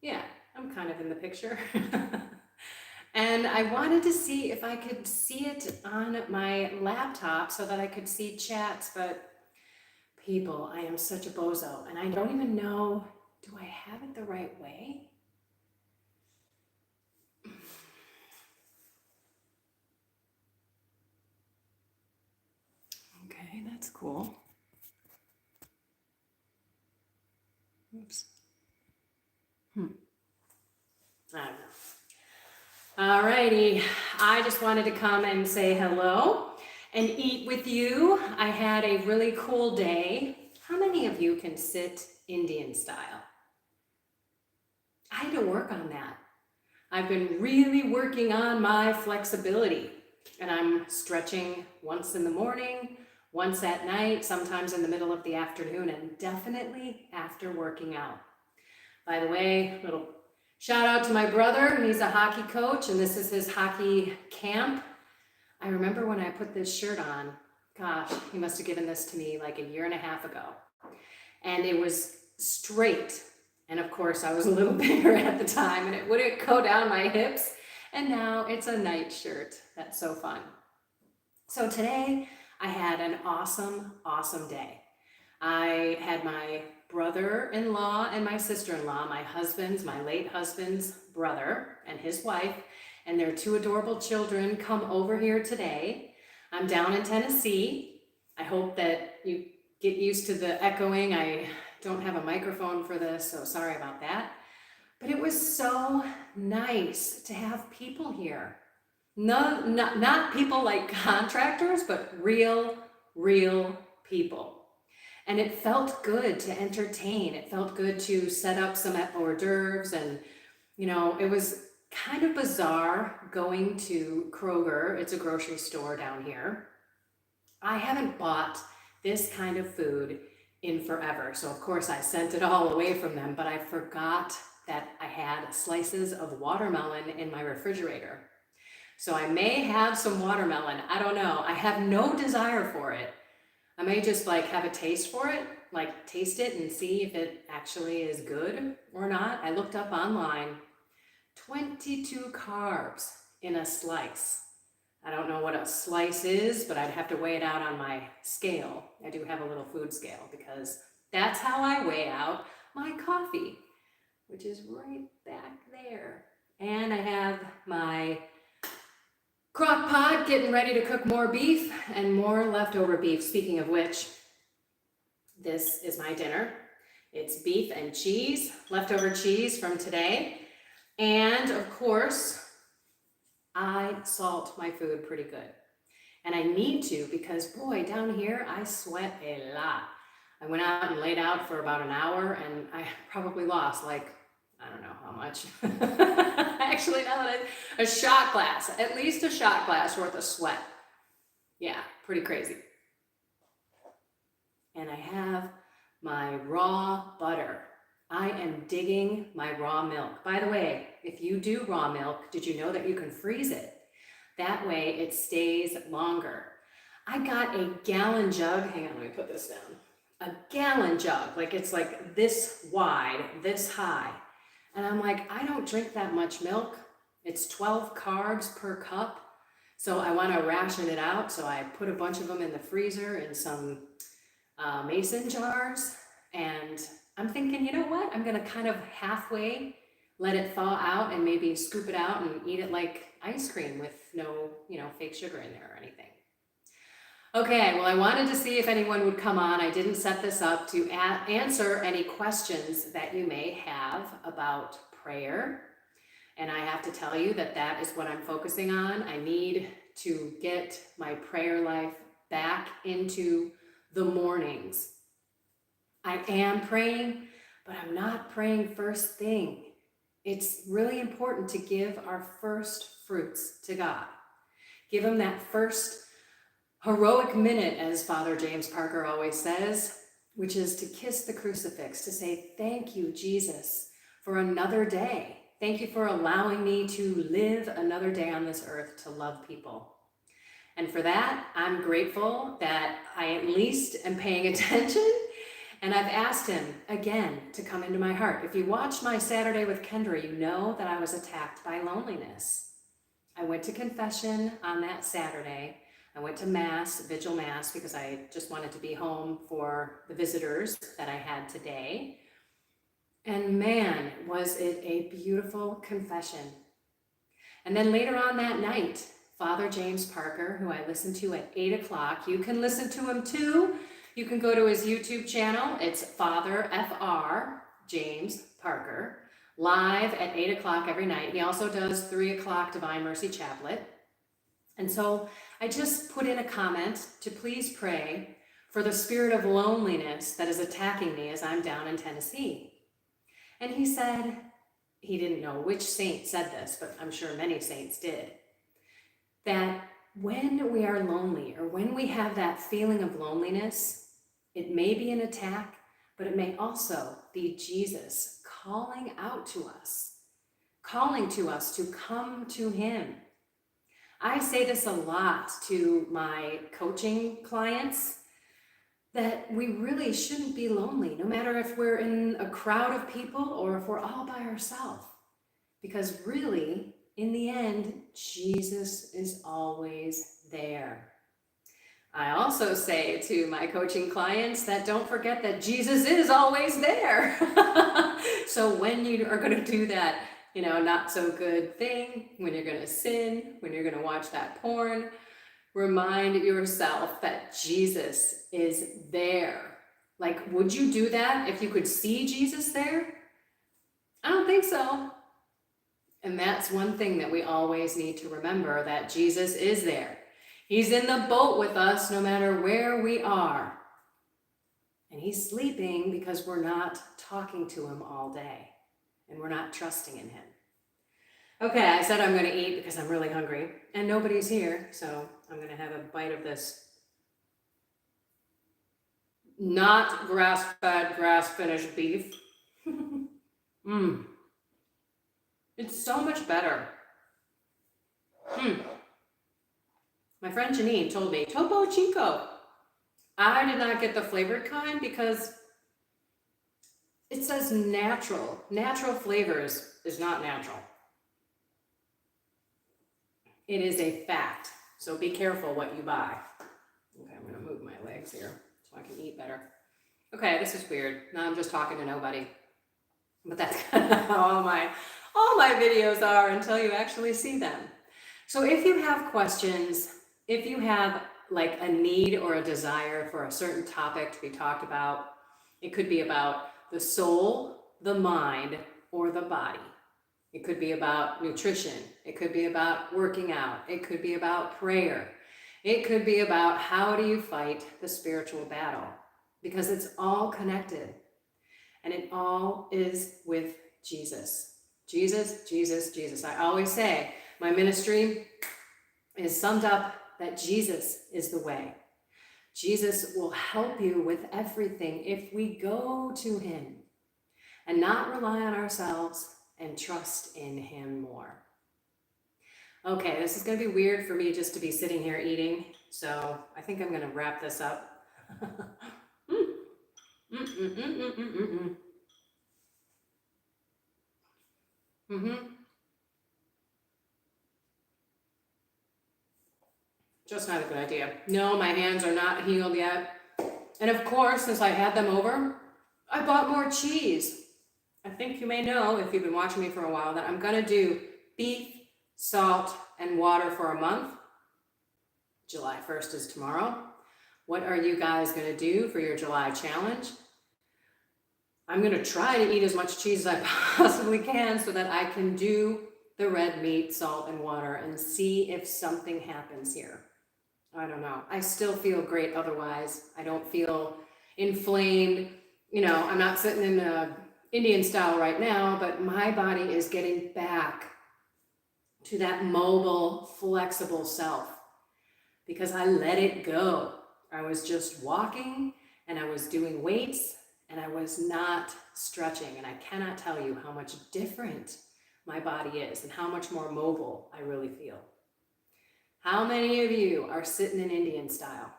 Yeah, I'm kind of in the picture. And I wanted to see if I could see it on my laptop so that I could see chats, but people, I am such a bozo and I don't even know, do I have it the right way? Okay, that's cool. Oops. I don't know. All righty. I just wanted to come and say hello and eat with you. I had a really cool day. How many of you can sit Indian style? I had to work on that. I've been really working on my flexibility, and I'm stretching once in the morning, once at night, sometimes in the middle of the afternoon, and definitely after working out. By the way, little shout out to my brother. He's a hockey coach, and this is his hockey camp. I remember when I put this shirt on, gosh, he must have given this to me like a year and a half ago. And it was straight. And of course, I was a little bigger at the time and it wouldn't go down my hips. And now it's a night shirt. That's so fun. So today I had an awesome, awesome day. I had my brother-in-law and my sister-in-law, my late husband's brother and his wife, and their two adorable children come over here today. I'm down in Tennessee. I hope that you get used to the echoing. I don't have a microphone for this, so sorry about that. But it was so nice to have people here. No, not people like contractors, but real people. And it felt good to entertain. It felt good to set up some hors d'oeuvres. And, it was kind of bizarre going to Kroger. It's a grocery store down here. I haven't bought this kind of food in forever. So of course I sent it all away from them, but I forgot that I had slices of watermelon in my refrigerator. So I may have some watermelon. I don't know. I have no desire for it. I may just like have a taste for it, like taste it and see if it actually is good or not. I looked up online, 22 carbs in a slice. I don't know what a slice is, but I'd have to weigh it out on my scale. I do have a little food scale because that's how I weigh out my coffee, which is right back there. And I have my crock pot getting ready to cook more beef and more leftover beef. Speaking of which, this is my dinner. It's beef and cheese, leftover cheese from today. And of course, I salt my food pretty good. And I need to because boy, down here, I sweat a lot. I went out and laid out for about an hour and I probably lost like, I don't know how much. Actually, now that a shot glass, at least a shot glass worth of sweat. Yeah, pretty crazy. And I have my raw butter. I am digging my raw milk. By the way, if you do raw milk, did you know that you can freeze it? That way it stays longer. I got a gallon jug. Hang on, let me put this down. A gallon jug, like it's like this wide, this high. And I'm like, I don't drink that much milk. It's 12 carbs per cup. So I want to ration it out. So I put a bunch of them in the freezer in some mason jars. And I'm thinking, you know what? I'm going to kind of halfway let it thaw out and maybe scoop it out and eat it like ice cream with no, fake sugar in there or anything. Okay, well, I wanted to see if anyone would come on. I didn't set this up to answer any questions that you may have about prayer. And I have to tell you that that is what I'm focusing on. I need to get my prayer life back into the mornings. I am praying, but I'm not praying first thing. It's really important to give our first fruits to God. Give him that first heroic minute, as Father James Parker always says, which is to kiss the crucifix, to say, thank you, Jesus, for another day. Thank you for allowing me to live another day on this earth to love people. And for that, I'm grateful that I at least am paying attention And I've asked him again to come into my heart. If you watched my Saturday with Kendra, you know that I was attacked by loneliness. I went to confession on that Saturday. I went to Mass, Vigil Mass, because I just wanted to be home for the visitors that I had today. And man, was it a beautiful confession. And then later on that night, Father James Parker, who I listened to at 8 o'clock, you can listen to him too. You can go to his YouTube channel. It's Father Fr. James Parker, live at 8 o'clock every night. He also does 3 o'clock Divine Mercy Chaplet. And so I just put in a comment to please pray for the spirit of loneliness that is attacking me as I'm down in Tennessee. And he said, he didn't know which saint said this, but I'm sure many saints did, that when we are lonely or when we have that feeling of loneliness, it may be an attack, but it may also be Jesus calling out to us, calling to us to come to him. I say this a lot to my coaching clients, that we really shouldn't be lonely, no matter if we're in a crowd of people or if we're all by ourselves. Because really, in the end, Jesus is always there. I also say to my coaching clients that don't forget that Jesus is always there. So when you are going to do that, not so good thing, when you're going to sin, when you're going to watch that porn, remind yourself that Jesus is there. Like, would you do that if you could see Jesus there? I don't think so. And that's one thing that we always need to remember, that Jesus is there. He's in the boat with us no matter where we are. And he's sleeping because we're not talking to him all day and we're not trusting in him. Okay, I said I'm going to eat because I'm really hungry and nobody's here, so I'm going to have a bite of this not grass-fed, grass-finished beef. It's so much better. My friend Janine told me, Topo Chico. I did not get the flavored kind because it says natural. Natural flavors is not natural. It is a fact. So be careful what you buy. Okay, I'm going to move my legs here so I can eat better. Okay, this is weird. Now I'm just talking to nobody. But that's kind of how all my videos are until you actually see them. So if you have questions, if you have like a need or a desire for a certain topic to be talked about, it could be about the soul, the mind, or the body. It could be about nutrition. It could be about working out. It could be about prayer. It could be about how do you fight the spiritual battle, because it's all connected and it all is with Jesus. Jesus, Jesus, Jesus. I always say my ministry is summed up that Jesus is the way. Jesus will help you with everything if we go to him and not rely on ourselves and trust in him more. Okay, this is going to be weird for me just to be sitting here eating, so I think I'm going to wrap this up. Just not a good idea. No, my hands are not healed yet. And of course, since I had them over, I bought more cheese. I think you may know, if you've been watching me for a while, that I'm going to do beef, salt, and water for a month. July 1st is tomorrow. What are you guys going to do for your July challenge? I'm going to try to eat as much cheese as I possibly can so that I can do the red meat, salt, and water and see if something happens here. I don't know. I still feel great otherwise. I don't feel inflamed. I'm not sitting in a Indian style right now, but my body is getting back to that mobile, flexible self because I let it go. I was just walking and I was doing weights and I was not stretching, and I cannot tell you how much different my body is and how much more mobile I really feel. How many of you are sitting in Indian style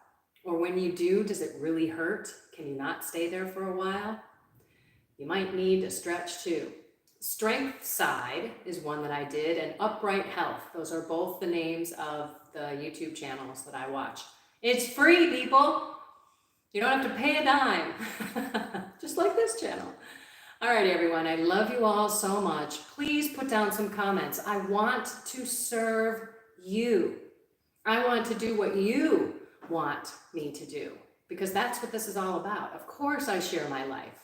Or when you do, does it really hurt? Can you not stay there for a while? You might need to stretch too. Strength Side is one that I did, and Upright Health. Those are both the names of the YouTube channels that I watch. It's free, people. You don't have to pay a dime, just like this channel. All right, everyone, I love you all so much. Please put down some comments. I want to serve you. I want to do what you want me to do, because that's what this is all about. Of course, I share my life.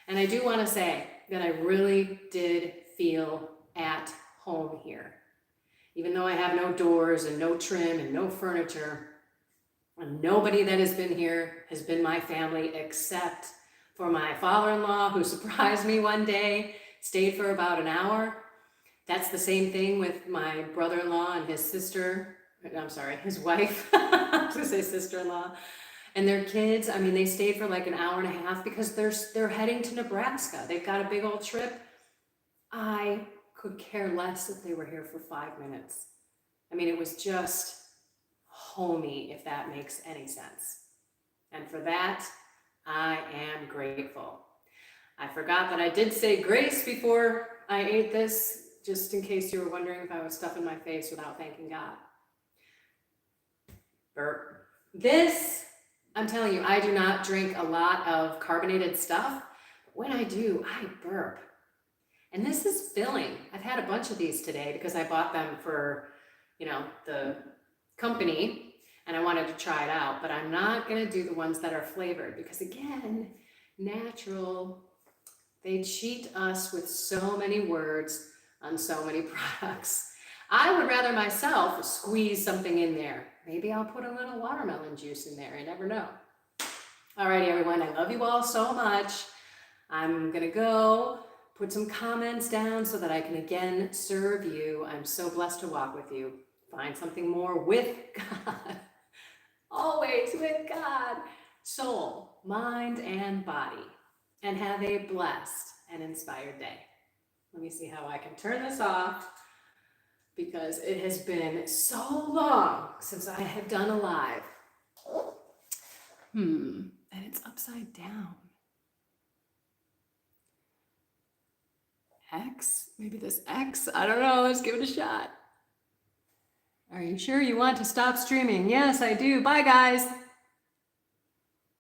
And I do want to say that I really did feel at home here. Even though I have no doors and no trim and no furniture, and nobody that has been here has been my family except for my father-in-law, who surprised me one day, stayed for about an hour. That's the same thing with my brother-in-law and his sister. I'm sorry, his wife. I was gonna say sister-in-law. And their kids, I mean, they stayed for like an hour and a half because they're heading to Nebraska. They've got a big old trip. I could care less if they were here for 5 minutes. I mean, it was just homey, if that makes any sense. And for that, I am grateful. I forgot that I did say grace before I ate this, just in case you were wondering if I was stuffing my face without thanking God. Burp. This, I'm telling you, I do not drink a lot of carbonated stuff. But when I do, I burp. And this is filling. I've had a bunch of these today because I bought them for, the company, and I wanted to try it out. But I'm not going to do the ones that are flavored because, again, natural. They cheat us with so many words on so many products. I would rather myself squeeze something in there. Maybe I'll put a little watermelon juice in there. I never know. All righty, everyone. I love you all so much. I'm going to go put some comments down so that I can again serve you. I'm so blessed to walk with you. Find something more with God. Always with God. Soul, mind, and body. And have a blessed and inspired day. Let me see how I can turn this off, because it has been so long since I have done a live. And it's upside down. X? Maybe this X? I don't know. Let's give it a shot. Are you sure you want to stop streaming? Yes, I do. Bye, guys.